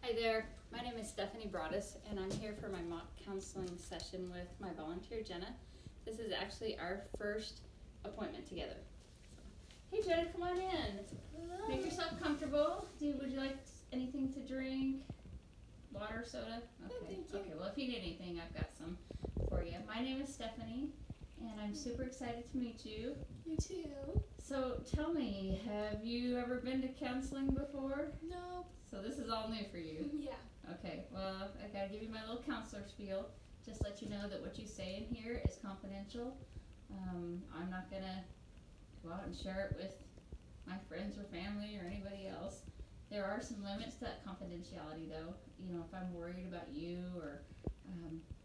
Hi there, my name is Stephanie Broaddus, and I'm here for my mock counseling session with my volunteer Jenna. This is actually our first appointment together. Hey Jenna, come on in. Make yourself comfortable. Would you like anything to drink? Water, soda? No, Okay. thank you. Okay, well if you need anything, I've got some for you. My name is Stephanie, and I'm super excited to meet you. You too. So tell me, have you ever been to counseling before? Nope. So this is all new for you. Yeah. Okay, well, I gotta give you my little counselor spiel. Just let you know that what you say in here is confidential. I'm not gonna go out and share it with my friends or family or anybody else. There are some limits to that confidentiality though. You know, if I'm worried about you or,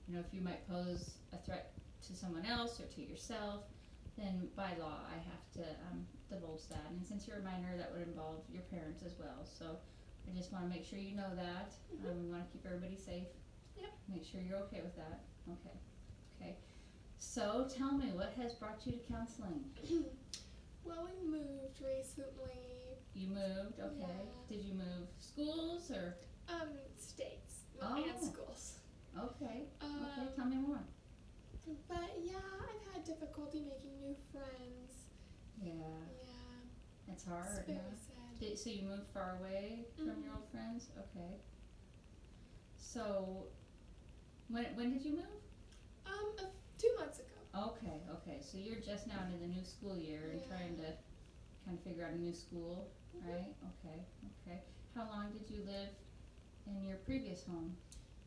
if you might pose a threat to someone else or to yourself, then by law I have to divulge that. And since you're a minor, that would involve your parents as well. So I just want to make sure you know that. We want to keep everybody safe. Yep. Make sure you're okay with that. Okay. Okay. So tell me, what has brought you to counseling? Well, we moved recently. You moved. Okay. Yeah. Did you move schools or? States Oh. and schools. Okay. Okay. Um, Tell me more. But yeah, I've had difficulty making new friends. Yeah. Yeah. It's hard. It's very Huh? sad. So you moved far away from your old friends? Okay. So when did you move? 2 months ago. Okay, okay. So you're just now into the new school year and Yeah. trying to kind of figure out a new school, right? Okay, okay. How long did you live in your previous home?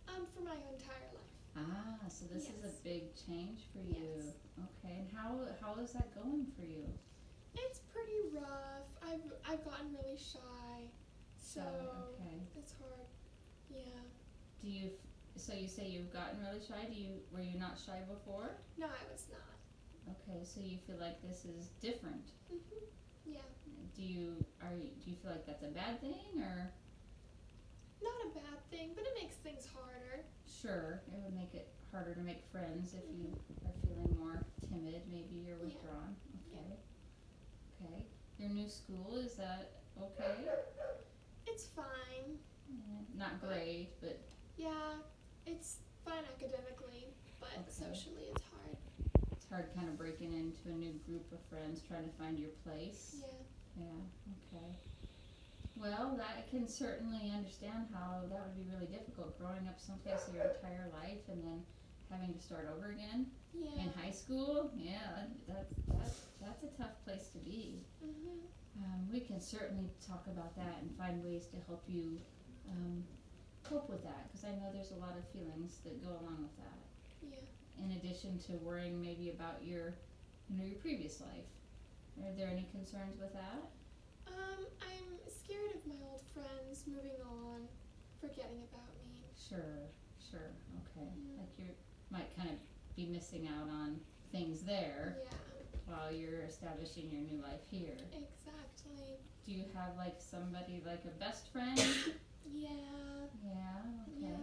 For my entire life. Ah, so this is a Yes. big change for you. Yes. Okay, and how is that going for you? It's pretty rough. I've gotten really shy. So Okay. it's hard. Yeah. Do you so you say you've gotten really shy? Were you not shy before? No, I was not. Okay, so you feel like this is different. Yeah. Do you feel like that's a bad thing or? Not a bad thing, but it makes things harder. Sure, it would make it harder to make friends if you are feeling more timid, maybe you're Yeah. withdrawn. Yeah. Okay. Okay. Your new school, is that okay? It's fine. Not great, but Yeah, it's fine academically, but Okay. socially it's hard. it's hard kind of breaking into a new group of friends, trying to find your place. Yeah. Yeah, okay. Well, I can certainly understand how that would be really difficult growing up someplace your entire life and then having to start over again. Yeah. In high school, yeah, that's a tough place to be. We can certainly talk about that and find ways to help you cope with that, because I know there's a lot of feelings that go along with that. Yeah. In addition to worrying maybe about your previous life, are there any concerns with that? I'm scared of my old friends moving on, forgetting about me. Sure, sure, okay. Mhm. Like you might kind of be missing out on things there Yeah. while you're establishing your new life here. Exactly. Do you have like somebody, like a best friend? Yeah. Yeah, okay. Yeah.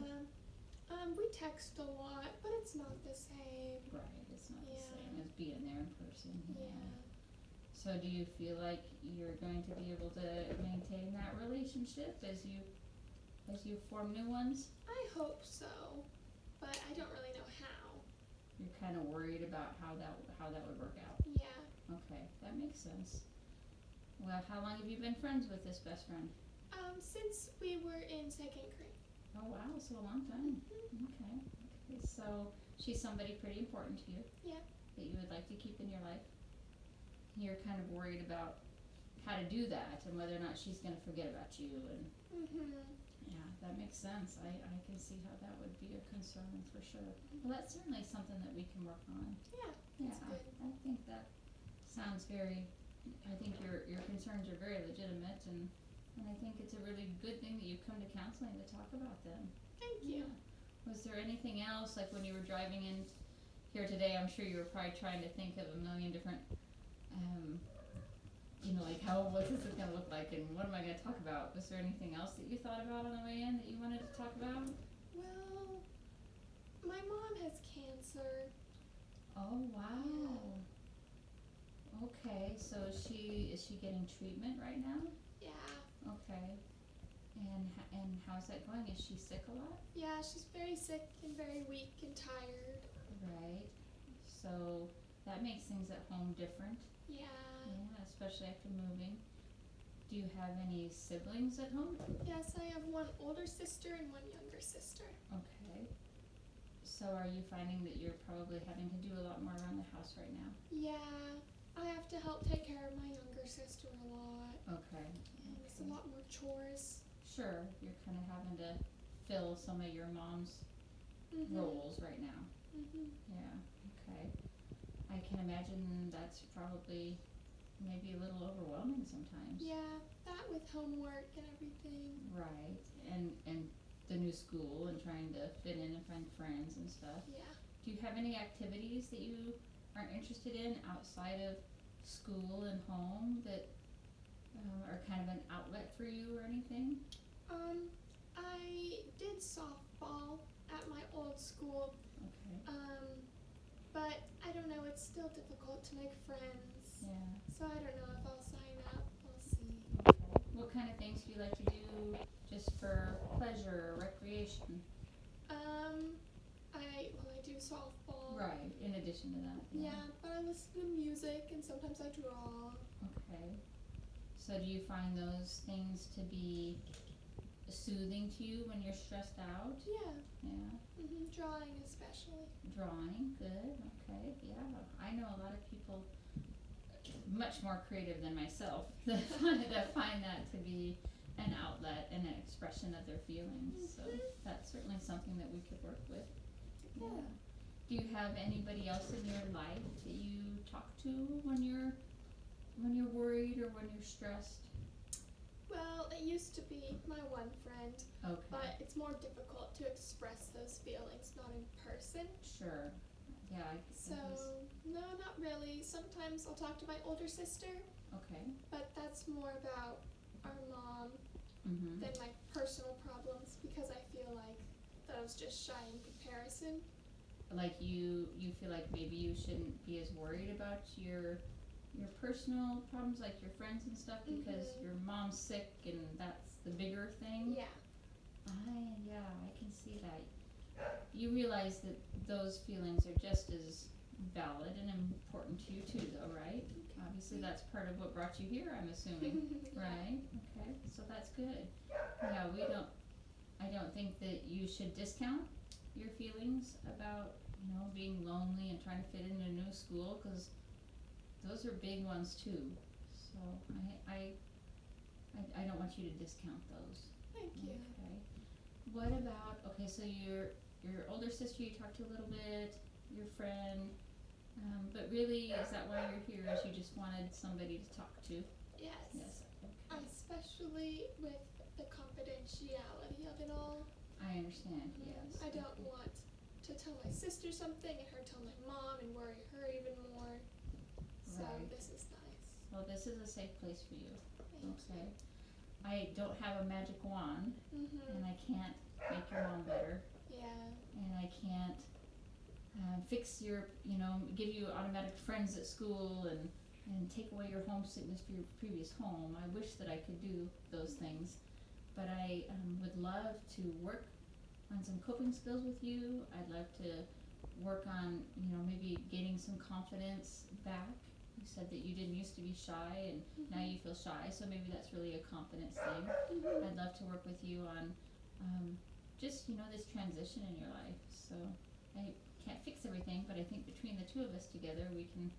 We text a lot, but it's not the same. Right, it's not the Yeah. same as being there in person. Yeah. So do you feel like you're going to be able to maintain that relationship as you form new ones? I hope so, but I don't really know how. You're kind of worried about how that would work out. Yeah. Okay, that makes sense. Well, how long have you been friends with this best friend? Since we were in second grade. Oh wow, so a long time. Okay. Okay. So she's somebody pretty important to you. Yeah. That you would like to keep in your life. You're kind of worried about how to do that and whether or not she's going to forget about you, and yeah, that makes sense. I can see how that would be a concern for sure. Well, that's certainly something that we can work on. Yeah. Yeah, That's good. I think that sounds very. I think your concerns are very legitimate, and I think it's a really good thing that you've come to counseling to talk about them. Thank you. Yeah. Was there anything else, like when you were driving in here today? I'm sure you were probably trying to think of a million different, like what's this gonna look like, and what am I gonna talk about? Was there anything else that you thought about on the way in that you wanted to talk about? Well, my mom has cancer. Oh wow. Okay, so is she getting treatment right now? Yeah. Okay. And And how's that going? Is she sick a lot? Yeah, she's very sick and very weak and tired. Right. So that makes things at home different. Yeah. Yeah, especially after moving. Do you have any siblings at home? Yes, I have one older sister and one younger sister. Okay. So are you finding that you're probably having to do a lot more around the house right now? Yeah, I have to help take care of my younger sister a lot. Okay. And it's a lot more chores. Sure, you're kind of having to fill some of your mom's roles right now. Yeah, okay. I can imagine that's probably maybe a little overwhelming sometimes. Yeah, that with homework and everything. Right, and the new school and trying to fit in and find friends and stuff. Yeah. Do you have any activities that you are interested in outside of school and home that are kind of an outlet for you or anything? I did softball at my old school. Okay. But I don't know, it's still difficult to make friends. Yeah. So I don't know if I'll sign up. We'll see. Okay. What kind of things do you like to do just for pleasure or recreation? I do softball. Right, in addition to that. Yeah, but I listen to music and sometimes I draw. Okay. So do you find those things to be soothing to you when you're stressed out? Yeah. Yeah. Drawing especially. Drawing, good, okay, yeah. I know a lot of people much more creative than myself that find that to be an outlet and an expression of their feelings. So that's certainly something that we could work with. Yeah. Do you have anybody else in your life that you talk to when you're worried or when you're stressed? Well, it used to be my one friend, Okay. but it's more difficult to express those feelings not in person. Sure. Yeah. So, no, not really. Sometimes I'll talk to my older sister, Okay. but that's more about our mom Mhm. than my personal problems because I feel like that I was just shy in comparison. Like you feel like maybe you shouldn't be as worried about your personal problems, like your friends and stuff, because your mom's sick and that's the bigger thing. Yeah. I can see that. You realize that those feelings are just as valid and important to you too, though, right? Obviously, that's part of what brought you here, I'm assuming, right? Okay, so that's good. Yeah, I don't think that you should discount your feelings about, being lonely and trying to fit into a new school, because those are big ones too. So I don't want you to discount those. Thank you. Okay. What about, so your older sister you talked to a little bit, your friend, but really is that why you're here, is you just wanted somebody to talk to? Yes. Yes. Okay. Especially with the confidentiality of it all. I understand, yes. I don't want to tell my sister something and her tell my mom and worry her even more. So Right. this is nice. Well, this is a safe place for you. Thank Okay. I don't have a magic wand, you. and I can't make your mom better, Yeah. and I can't fix your, give you automatic friends at school and take away your homesickness for your previous home. I wish that I could do those things, but I would love to work on some coping skills with you. I'd love to work on, maybe gaining some confidence back. You said that you didn't used to be shy and now you feel shy, so maybe that's really a confidence thing. I'd love to work with you on just, this transition in your life. So I can't fix everything, but I think between the two of us together we can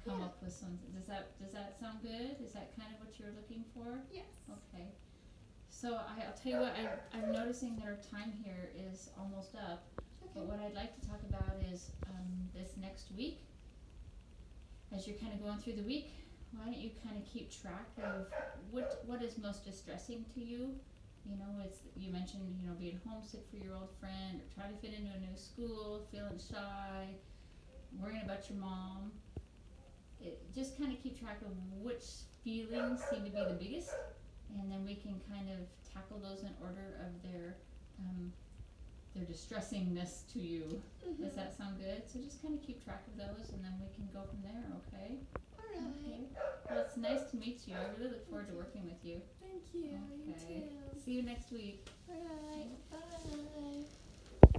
come Yeah. up with some. Does that sound good? Is that kind of what you're looking for? Yes. Okay. So I'll tell you what, I'm noticing that our time here is almost up, but what I'd like to talk about is this next week. As you're kind of going through the week, why don't you kind of keep track of what is most distressing to you? You mentioned, being homesick for your old friend, or trying to fit into a new school, feeling shy, worrying about your mom. Just kind of keep track of which feelings seem to be the biggest, and then we can kind of tackle those in order of their their distressingness to you. Mhm. Does that sound good? So just kind of keep track of those, and then we can go from there. Okay. Alright. Well, it's nice to meet you. I really look forward to working with you. Thank you. Okay. You too. See you next week. Alright.